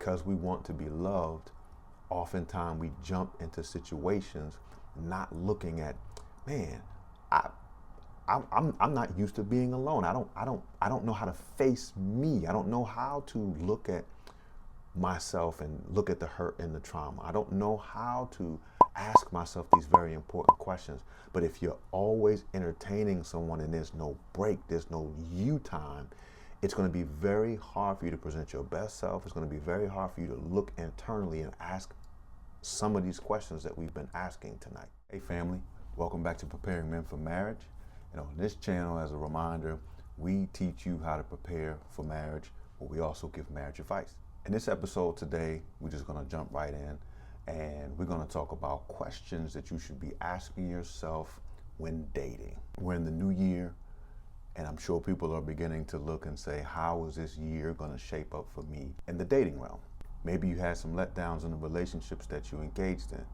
because we want to be loved, oftentimes we jump into situations not looking at, man, I'm not used to being alone. I don't know how to face me. I don't know how to look at myself and look at the hurt and the trauma. I don't know how to ask myself these very important questions. But if you're always entertaining someone and there's no break, there's no you time, it's going to be very hard for you to present your best self. It's going to be very hard for you to look internally and ask some of these questions that we've been asking tonight. Hey family, welcome back to Preparing Men for Marriage. And on this channel, as a reminder, we teach you how to prepare for marriage, but we also give marriage advice. In this episode today, we're just going to jump right in and we're going to talk about questions that you should be asking yourself when dating. We're in the new year, and I'm sure people are beginning to look and say, how is this year going to shape up for me in the dating realm? Maybe you had some letdowns in the relationships that you engaged in,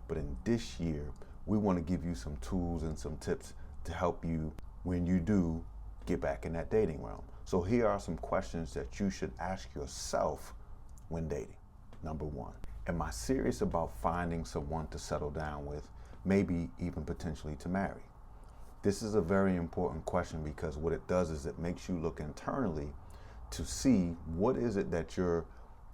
but in this year, we want to give you some tools and some tips to help you when you do get back in that dating realm. So here are some questions that you should ask yourself when dating. Number one, am I serious about finding someone to settle down with, maybe even potentially to marry? This is a very important question because what it does is it makes you look internally to see what is it that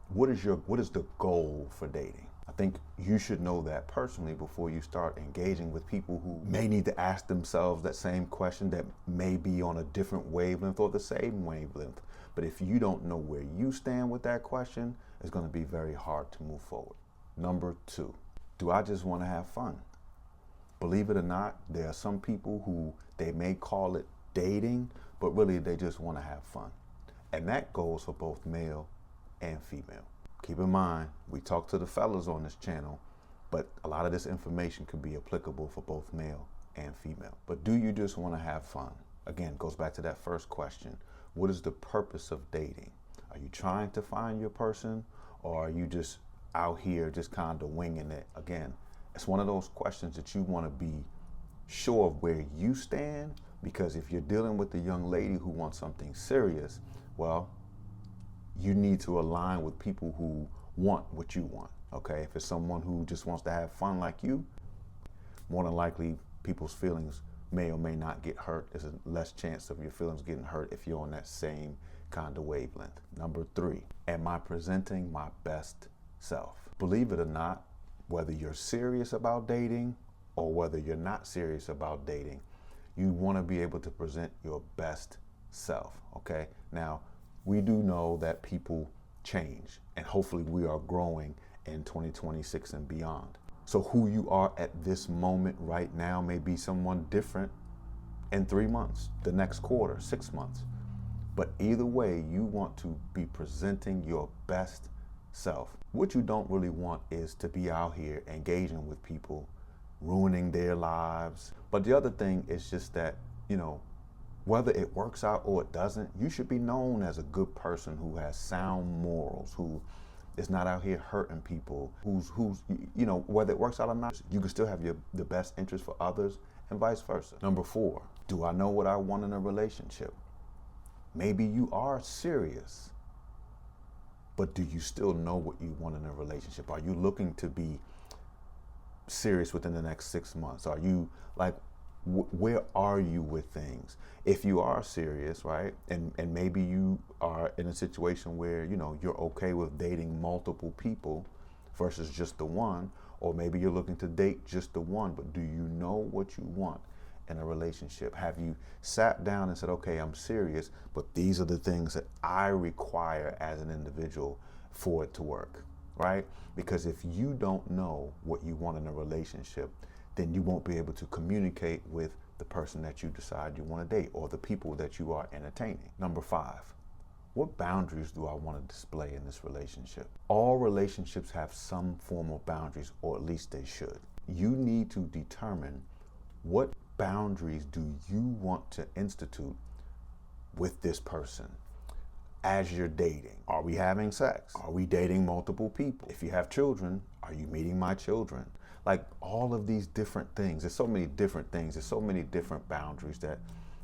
what is the goal for dating? I think you should know that personally before you start engaging with people who may need to ask themselves that same question that may be on a different wavelength or the same wavelength. But if you don't know where you stand with that question, it's going to be very hard to move forward. Number two, do I just want to have fun? Believe it or not, there are some people who they may call it dating, but really they just want to have fun. And that goes for both male and female. Keep in mind, we talk to the fellas on this channel, but a lot of this information could be applicable for both male and female. But do you just want to have fun? Again, goes back to that first question. What is the purpose of dating? Are you trying to find your person, or are you just out here just kind of winging it? Again, it's one of those questions that you want to be sure of where you stand, because if you're dealing with a young lady who wants something serious, well, you need to align with people who want what you want, okay? If it's someone who just wants to have fun like you, more than likely people's feelings may or may not get hurt. There's a less chance of your feelings getting hurt if you're on that same kind of wavelength. Number three, am I presenting my best self? Believe it or not, whether you're serious about dating or whether you're not serious about dating, you want to be able to present your best self, okay? Now, we do know that people change, and hopefully we are growing in 2026 and beyond. So who you are at this moment right now may be someone different in 3 months, the next quarter, 6 months. But either way, you want to be presenting your best self. What you don't really want is to be out here engaging with people, ruining their lives. But the other thing is just that, whether it works out or it doesn't, you should be known as a good person who has sound morals, who is not out here hurting people, who's whether it works out or not, you can still have the best interest for others and vice versa. Number four, do I know what I want in a relationship? Maybe you are serious, but do you still know what you want in a relationship? Are you looking to be serious within the next 6 months? Are you like, where are you with things? If you are serious, right, and maybe you are in a situation where you're okay with dating multiple people versus just the one, or maybe you're looking to date just the one, but do you know what you want in a relationship? Have you sat down and said, okay, I'm serious, but these are the things that I require as an individual for it to work, right? Because if you don't know what you want in a relationship, then you won't be able to communicate with the person that you decide you want to date or the people that you are entertaining. Number five, what boundaries do I want to display in this relationship? All relationships have some form of boundaries, or at least they should. You need to determine what boundaries do you want to institute with this person as you're dating. Are we having sex? Are we dating multiple people? If you have children, are you meeting my children? Like all of these different things. There's so many different things. There's so many different boundaries that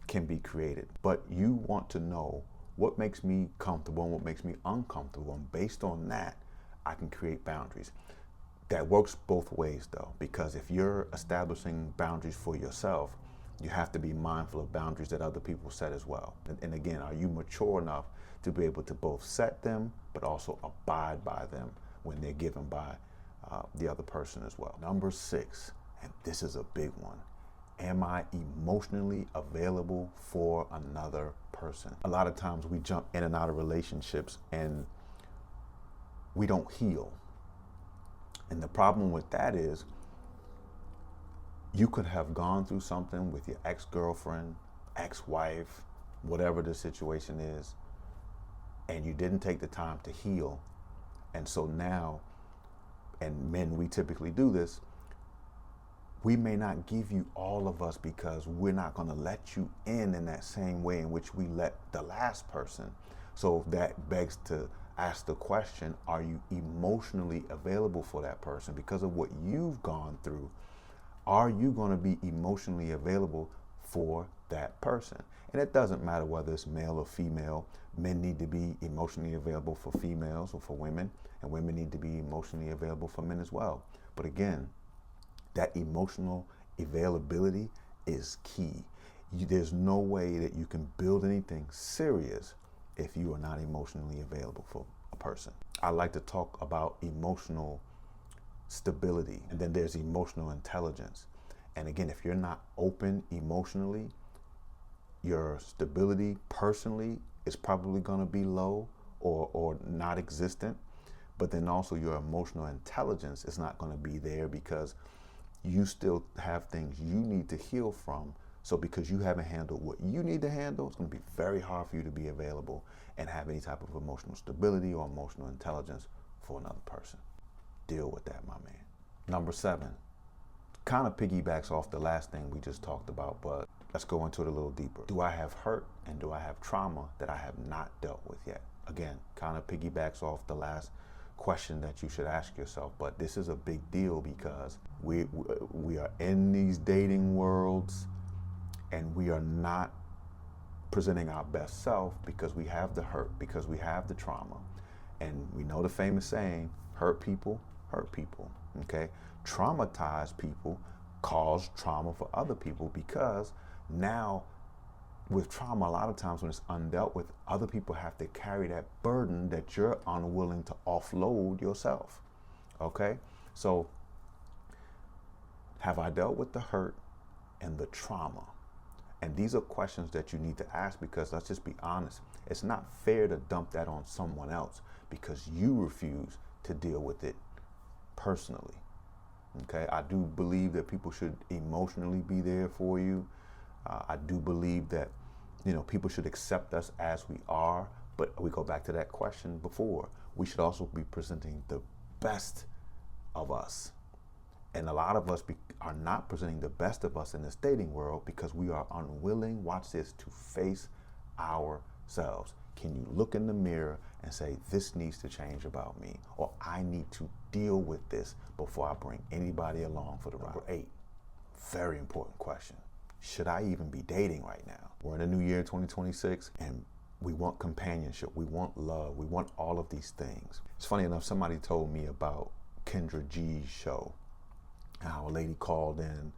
can be created. But you want to know what makes me comfortable and what makes me uncomfortable. And based on that, I can create boundaries. That works both ways though, because if you're establishing boundaries for yourself, you have to be mindful of boundaries that other people set as well. And again, are you mature enough to be able to both set them, but also abide by them when they're given by the other person as well? Number 6, and this is a big one. Am I emotionally available for another person? A lot of times we jump in and out of relationships and we don't heal. And the problem with that is you could have gone through something with your ex-girlfriend, ex-wife, whatever the situation is, and you didn't take the time to heal. And so now, and men, we typically do this, we may not give you all of us because we're not going to let you in that same way in which we let the last person. So that begs to ask the question, are you emotionally available for that person? Because of what you've gone through, are you going to be emotionally available for that person? And it doesn't matter whether it's male or female. Men need to be emotionally available for females or for women, and women need to be emotionally available for men as well. But again, that emotional availability is key. There's no way that you can build anything serious if you are not emotionally available for a person. I like to talk about emotional stability, and then there's emotional intelligence. And again, if you're not open emotionally, your stability personally is probably going to be low or not existent. But then also your emotional intelligence is not going to be there because you still have things you need to heal from. So because you haven't handled what you need to handle, it's going to be very hard for you to be available and have any type of emotional stability or emotional intelligence for another person. Deal with that, my man. Number 7, kind of piggybacks off the last thing we just talked about, but let's go into it a little deeper. Do I have hurt and do I have trauma that I have not dealt with yet? Again, kind of piggybacks off the last question that you should ask yourself, but this is a big deal because we are in these dating worlds and we are not presenting our best self because we have the hurt, because we have the trauma. And we know the famous saying, hurt people, okay? Traumatized people cause trauma for other people because now with trauma, a lot of times when it's undealt with, other people have to carry that burden that you're unwilling to offload yourself, okay? So have I dealt with the hurt and the trauma? And these are questions that you need to ask because let's just be honest, it's not fair to dump that on someone else because you refuse to deal with it personally, okay? I do believe that people should emotionally be there for you. I do believe that, people should accept us as we are, but we go back to that question before. We should also be presenting the best of us. And a lot of us are not presenting the best of us in this dating world because we are unwilling, watch this, to face ourselves. Can you look in the mirror and say, this needs to change about me, or I need to deal with this before I bring anybody along for the ride? Number 8, very important question. Should I even be dating right now? We're in a new year, 2026, and we want companionship, we want love, we want all of these things. It's funny enough, somebody told me about Kendra G's show, how a lady called in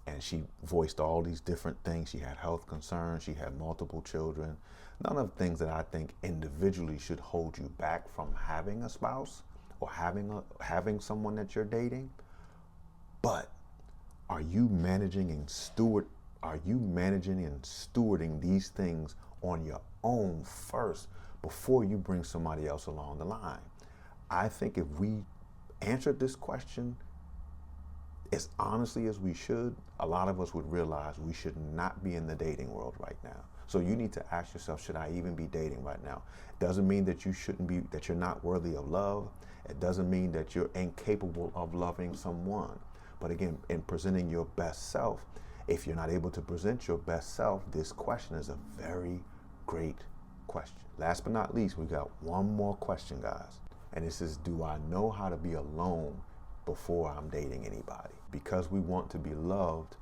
and she voiced all these different things. She had health concerns, she had multiple children. None of the things that I think individually should hold you back from having a spouse or having someone that you're dating. But are you managing and stewarding these things on your own first before you bring somebody else along the line? I think if we answered this question as honestly as we should, a lot of us would realize we should not be in the dating world right now. So you need to ask yourself, should I even be dating right now? It doesn't mean that you shouldn't be, that you're not worthy of love. It doesn't mean that you're incapable of loving someone. But again, in presenting your best self, if you're not able to present your best self, this question is a very great question. Last but not least, we got one more question, guys. And this is, do I know how to be alone before I'm dating anybody? Because we want to be loved,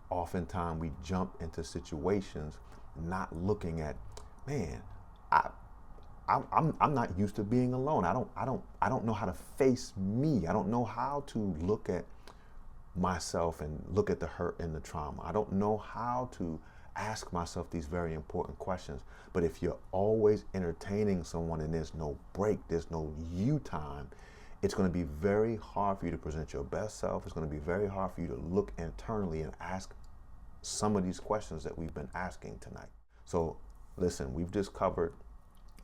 oftentimes we jump into situations not looking at, man, I'm not used to being alone. I don't know how to face me. I don't know how to look at myself and look at the hurt and the trauma. I don't know how to ask myself these very important questions. But if you're always entertaining someone and there's no break, there's no you time, it's going to be very hard for you to present your best self. It's going to be very hard for you to look internally and ask some of these questions that we've been asking tonight. So listen, we've just covered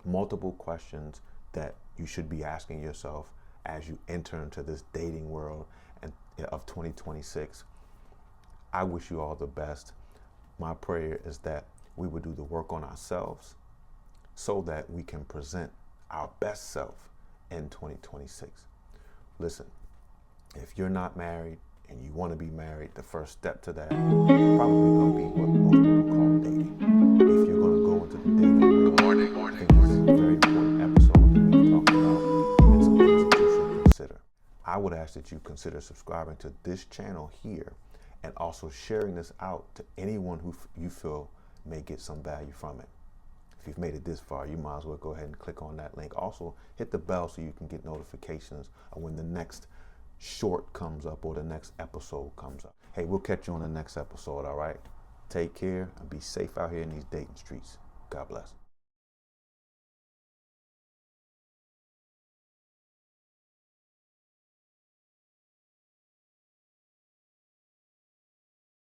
multiple questions that you should be asking yourself as you enter into this dating world and of 2026. I wish you all the best. My prayer is that we would do the work on ourselves so that we can present our best self in 2026. Listen, if you're not married and you want to be married, the first step to that probably going to be what most people call dating. If you're going to go into the dating world, I think this is a very important episode that we've talked about and some things that you should consider. I would ask that you consider subscribing to this channel here and also sharing this out to anyone who you feel may get some value from it. If you've made it this far, you might as well go ahead and click on that link. Also, hit the bell so you can get notifications of when the next short comes up or the next episode comes up. Hey, we'll catch you on the next episode, all right? Take care and be safe out here in these dating streets. God bless.